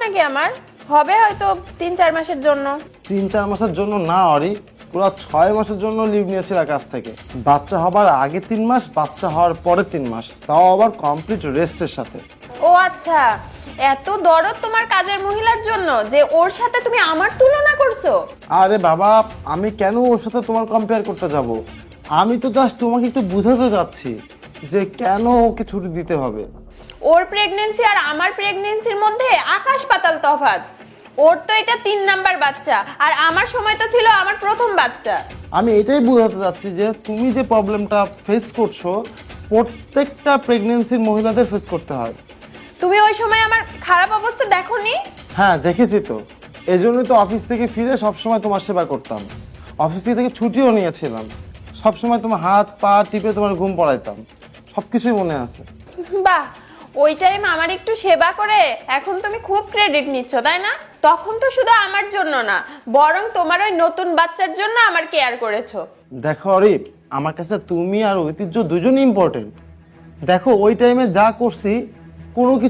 নাকি আমার হবে হয়তো 3-4 মাসের জন্য। 3-4 মাসের জন্য না অরি, পুরো 6 মাসের জন্য লিভ নিয়েছিল কাছ থেকে। বাচ্চা হবার আগে 3 মাস, বাচ্চা হওয়ার পরে 3 মাস, তাও আবার কমপ্লিট রেস্টের সাথে। ও আচ্ছা, এত দরদ তোমার কাজের মহিলার জন্য যে ওর সাথে তুমি আমার তুলনা করছো? আরে বাবা, আমি কেন ওর সাথে তোমার কম্পেয়ার করতে যাব? আমি তো জাস্ট তোমাকে একটু বুঝাতে যাচ্ছি যে কেন ওকে ছুটি দিতে হবে। ওর প্রেগন্যান্সি আর আমার প্রেগন্যান্সির মধ্যে আকাশ পাতাল তফাৎ। ওর তো এটা 3 নাম্বার বাচ্চা, আর আমার সময় তো ছিল আমার প্রথম বাচ্চা। আমি এটাই বোঝাতে চাচ্ছি যে তুমি যে প্রবলেমটা ফেস করছো প্রত্যেকটা প্রেগন্যান্সির মহিলাদের ফেস করতে হয়। তুমি ওই সময় আমার খারাপ অবস্থা দেখোনি? হ্যাঁ দেখেছি তো, এজন্যই তো অফিস থেকে ফিরে সবসময় তোমার সেবা করতাম। অফিস থেকে ছুটিও নিয়েছিলাম, সবসময় তোমার হাত পা টিপে তোমার ঘুম পড়াইতাম, সবকিছুই মনে আছে। বাহ, ওই টাইম আমার একটু সেবা করে এখন তুমি খুব ক্রেডিট নিচ্ছ, তাই না? তখন তো শুধু আমার জন্য না, বরং তোমার ওই নতুন বাচ্চার জন্য আমার কেয়ার করেছো। দেখো অরিপ, আমার কাছে তুমি আর ঐতিহ্য দুজনই ইম্পর্টেন্ট। দেখো ওই টাইমে যা করছি কোনো কিছু